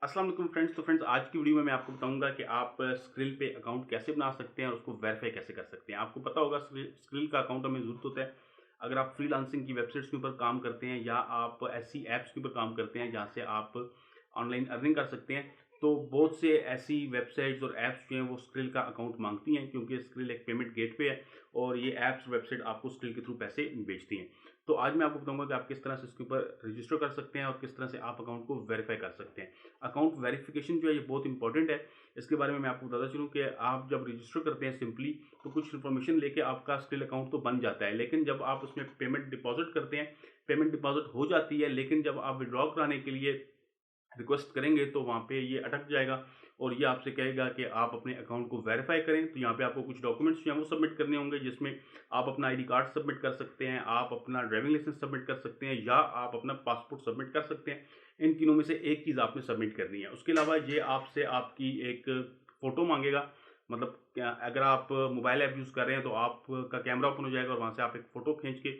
अस्सलाम वालेकुम फ्रेंड्स। तो फ्रेंड्स, आज की वीडियो में मैं आपको बताऊंगा कि आप स्क्रिल पे अकाउंट कैसे बना सकते हैं और उसको वेरीफाई कैसे कर सकते हैं। आपको पता होगा स्क्रिल का अकाउंट हमें ज़रूरत होता है अगर आप फ्रीलांसिंग की वेबसाइट्स के ऊपर काम करते हैं या आप ऐसी ऐप्स के ऊपर काम करते हैं जहाँ से आप ऑनलाइन अर्निंग कर सकते हैं। तो बहुत से ऐसी वेबसाइट्स और ऐप्स जो हैं वो स्क्रिल का अकाउंट मांगती हैं, क्योंकि स्क्रिल एक पेमेंट गेटवे है और ये ऐप्स वेबसाइट आपको स्क्रिल के थ्रू पैसे भेजती हैं। तो आज मैं आपको बताऊंगा कि आप किस तरह से इसके ऊपर रजिस्टर कर सकते हैं और किस तरह से आप अकाउंट को वेरीफाई कर सकते हैं। अकाउंट वेरिफिकेशन जो है ये बहुत इंपॉर्टेंट है। इसके बारे में मैं आपको बताता चलूँ कि आप जब रजिस्टर करते हैं सिंपली, तो कुछ इन्फॉर्मेशन लेके आपका स्किल अकाउंट तो बन जाता है, लेकिन जब आप उसमें पेमेंट डिपॉजिट करते हैं, पेमेंट डिपॉजिट हो जाती है, लेकिन जब आप विड्रॉ कराने के लिए रिक्वेस्ट करेंगे तो वहाँ पे ये अटक जाएगा और ये आपसे कहेगा कि आप अपने अकाउंट को वेरीफाई करें। तो यहाँ पे आपको कुछ डॉक्यूमेंट्स जो हैं वो सबमिट करने होंगे, जिसमें आप अपना आईडी कार्ड सबमिट कर सकते हैं, आप अपना ड्राइविंग लाइसेंस सबमिट कर सकते हैं या आप अपना पासपोर्ट सबमिट कर सकते हैं। इन तीनों में से एक चीज़ आपने सबमिट करनी है। उसके अलावा ये आपसे आपकी एक फ़ोटो मांगेगा। मतलब क्या, अगर आप मोबाइल ऐप यूज़ कर रहे हैं तो आपका कैमरा ओपन हो जाएगा और वहाँ से आप एक फ़ोटो खींच के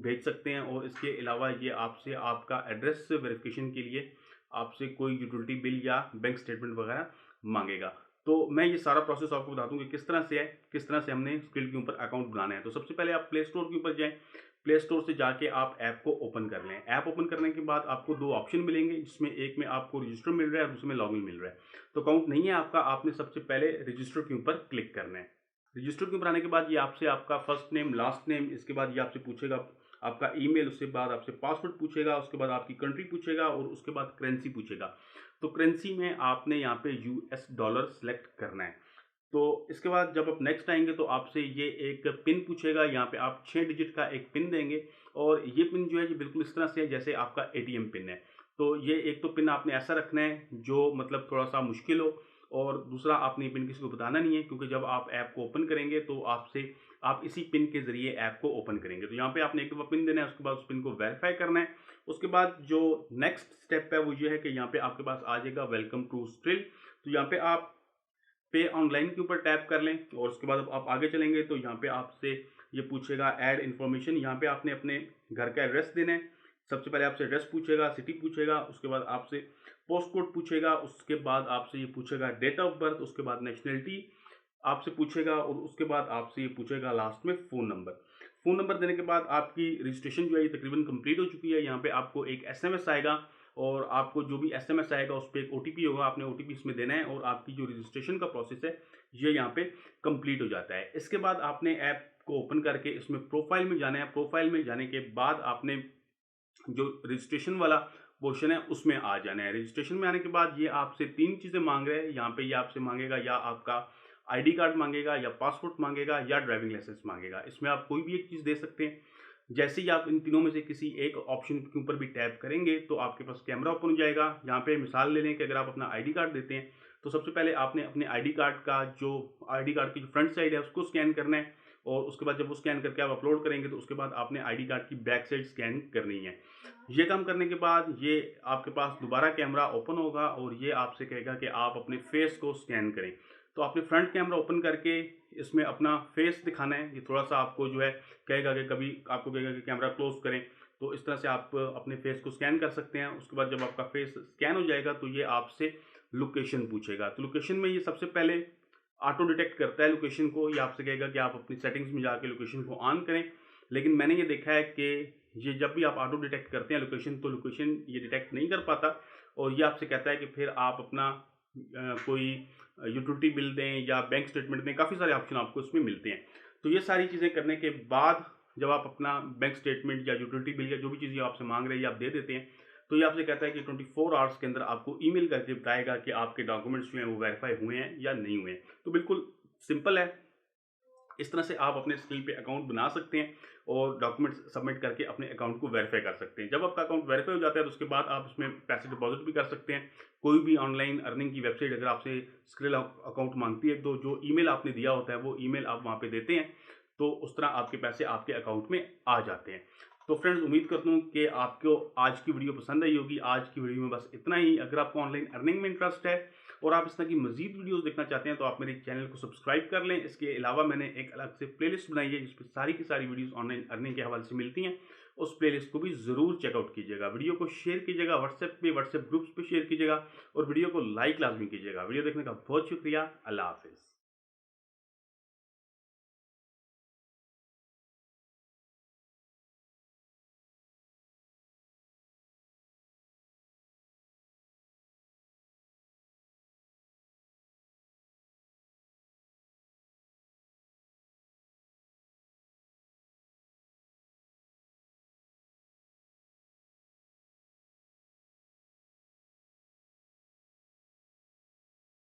भेज सकते हैं। और इसके अलावा ये आपसे आपका एड्रेस वेरिफिकेशन के लिए आपसे कोई यूटिलिटी बिल या बैंक स्टेटमेंट वगैरह मांगेगा। तो मैं ये सारा प्रोसेस आपको बता दूं कि किस तरह से है, किस तरह से हमने स्किल के ऊपर अकाउंट बनाना है। तो सबसे पहले आप प्ले स्टोर के ऊपर जाएं। प्ले स्टोर से जाके आप ऐप को ओपन कर लें। ऐप ओपन करने के बाद आपको दो ऑप्शन मिलेंगे, जिसमें एक में आपको रजिस्टर मिल रहा है और दूसरे में लॉगिन मिल रहा है। तो अकाउंट नहीं है आपका, आपने सबसे पहले रजिस्टर के ऊपर क्लिक करना है। रजिस्टर के ऊपर आने के बाद ये आपसे आपका फर्स्ट नेम, लास्ट नेम, इसके बाद ये आपसे पूछेगा आपका ईमेल, उसके बाद आपसे पासवर्ड पूछेगा, उसके बाद आपकी कंट्री पूछेगा और उसके बाद करेंसी पूछेगा। तो करेंसी में आपने यहाँ पे यूएस डॉलर सेलेक्ट करना है। तो इसके बाद जब आप नेक्स्ट आएंगे तो आपसे ये एक पिन पूछेगा। यहाँ पे आप 6 डिजिट का एक पिन देंगे और ये पिन जो है ये बिल्कुल इस तरह से है जैसे आपका एटीएम पिन है। तो ये एक तो पिन आपने ऐसा रखना है जो मतलब थोड़ा सा मुश्किल हो, और दूसरा आपने ये पिन किसी को बताना नहीं है, क्योंकि जब आप ऐप को ओपन करेंगे तो आपसे आप इसी पिन के ज़रिए ऐप को ओपन करेंगे। तो यहाँ पे आपने एक दफ़ा पिन देना है, उसके बाद उस पिन को वेरीफाई करना है। उसके बाद जो नेक्स्ट स्टेप है वो ये है कि यहाँ पे आपके पास आ जाएगा वेलकम टू स्ट्रिल। तो यहाँ पे आप पे ऑनलाइन के ऊपर टैप कर लें और उसके बाद आप आगे चलेंगे तो यहाँ पे आपसे ये पूछेगा ऐड इन्फॉर्मेशन। यहाँ पे आपने अपने घर का एड्रेस देना है। सबसे पहले आपसे एड्रेस पूछेगा, सिटी पूछेगा, उसके बाद आपसे पोस्ट कोड पूछेगा, उसके बाद आपसे ये पूछेगा डेट ऑफ बर्थ, उसके बाद नेशनलिटी आपसे पूछेगा और उसके बाद आपसे ये पूछेगा लास्ट में फ़ोन नंबर। फ़ोन नंबर देने के बाद आपकी रजिस्ट्रेशन जो है ये तकरीबन कंप्लीट हो चुकी है। यहाँ पे आपको एक एसएमएस आएगा और आपको जो भी एसएमएस आएगा उस पे एक ओटीपी होगा, आपने ओटीपी इसमें देना है और आपकी जो रजिस्ट्रेशन का प्रोसेस है ये यहाँ पे कंप्लीट हो जाता है। इसके बाद आपने ऐप को ओपन करके इसमें प्रोफाइल में जाना है। प्रोफाइल में जाने के बाद आपने जो रजिस्ट्रेशन वाला पोर्शन है उसमें आ जाना है। रजिस्ट्रेशन में आने के बाद ये आपसे 3 चीज़ें माँग रहा है। यहाँ पे ये आपसे माँगेगा या आपका आईडी कार्ड माँगेगा या पासपोर्ट माँगेगा या ड्राइविंग लाइसेंस माँगेगा। इसमें आप कोई भी एक चीज़ दे सकते हैं। जैसे ही आप इन तीनों में से किसी एक ऑप्शन के ऊपर भी टैप करेंगे तो आपके पास कैमरा ओपन हो जाएगा। यहाँ पे मिसाल ले लें कि अगर आप अपना आईडी कार्ड देते हैं तो सबसे पहले आपने अपने आईडी कार्ड की जो फ्रंट साइड है उसको स्कैन करना है और उसके बाद जब वो स्कैन करके आप अपलोड करेंगे तो उसके बाद आपने आईडी कार्ड की बैक साइड स्कैन करनी है। ये काम करने के बाद ये आपके पास दोबारा कैमरा ओपन होगा और ये आपसे कहेगा कि आप अपने फेस को स्कैन करें। तो आपने फ्रंट कैमरा ओपन करके इसमें अपना फेस दिखाना है। ये थोड़ा सा आपको जो है कहेगा कि कभी आपको कहेगा कि कैमरा क्लोज करें। तो इस तरह से आप अपने फेस को स्कैन कर सकते हैं। उसके बाद जब आपका फेस स्कैन हो जाएगा तो ये आपसे लोकेशन पूछेगा। तो लोकेशन में ये सबसे पहले ऑटो डिटेक्ट करता है लोकेशन को। ये आपसे कहेगा कि आप अपनी सेटिंग्स में जाके लोकेशन को ऑन करें, लेकिन मैंने ये देखा है कि ये जब भी आप ऑटो डिटेक्ट करते हैं लोकेशन तो लोकेशन ये डिटेक्ट नहीं कर पाता और ये आपसे कहता है कि फिर आप अपना कोई यूटिलिटी बिल दें या बैंक स्टेटमेंट दें। काफ़ी सारे ऑप्शन आपको इसमें मिलते हैं। तो ये सारी चीज़ें करने के बाद जब आप अपना बैंक स्टेटमेंट या यूटिलिटी बिल या जो भी चीज़ ये आपसे मांग रहे हैं ये आप दे देते हैं, तो ये आपसे कहता है कि 24 आवर्स के अंदर आपको ईमेल करके बताएगा कि आपके डॉक्यूमेंट्स जो हैं वो वेरीफाई हुए हैं या नहीं हुए हैं। तो बिल्कुल सिंपल है। इस तरह से आप अपने स्किल पे अकाउंट बना सकते हैं और डॉक्यूमेंट्स सबमिट करके अपने अकाउंट को वेरीफाई कर सकते हैं। जब आपका अकाउंट वेरीफाई हो जाता है तो उसके बाद आप उसमें पैसे डिपॉजिट भी कर सकते हैं। कोई भी ऑनलाइन अर्निंग की वेबसाइट अगर आपसे स्किल अकाउंट मांगती है तो जो ईमेल आपने दिया होता है वो ईमेल आप वहाँ पे देते हैं, तो उस तरह आपके पैसे आपके अकाउंट में आ जाते हैं। तो फ्रेंड्स, उम्मीद करता हूँ कि आपको आज की वीडियो पसंद आई होगी। आज की वीडियो में बस इतना ही। अगर आपको ऑनलाइन अर्निंग में इंटरेस्ट है और आप इस तरह की मजीद वीडियोस देखना चाहते हैं तो आप मेरे चैनल को सब्सक्राइब कर लें। इसके अलावा मैंने एक अलग से प्लेलिस्ट बनाई है जिसमें सारी की सारी वीडियोस ऑनलाइन अर्निंग के हवाले से मिलती हैं उस प्लेलिस्ट को भी ज़रूर चेकआउट कीजिएगा। वीडियो को शेयर कीजिएगा व्हाट्सएप पे, व्हाट्सएप ग्रुप्स पे शेयर कीजिएगा और वीडियो को लाइक लाजमी कीजिएगा। वीडियो देखने का बहुत शुक्रिया। अल्लाह हाफिज़।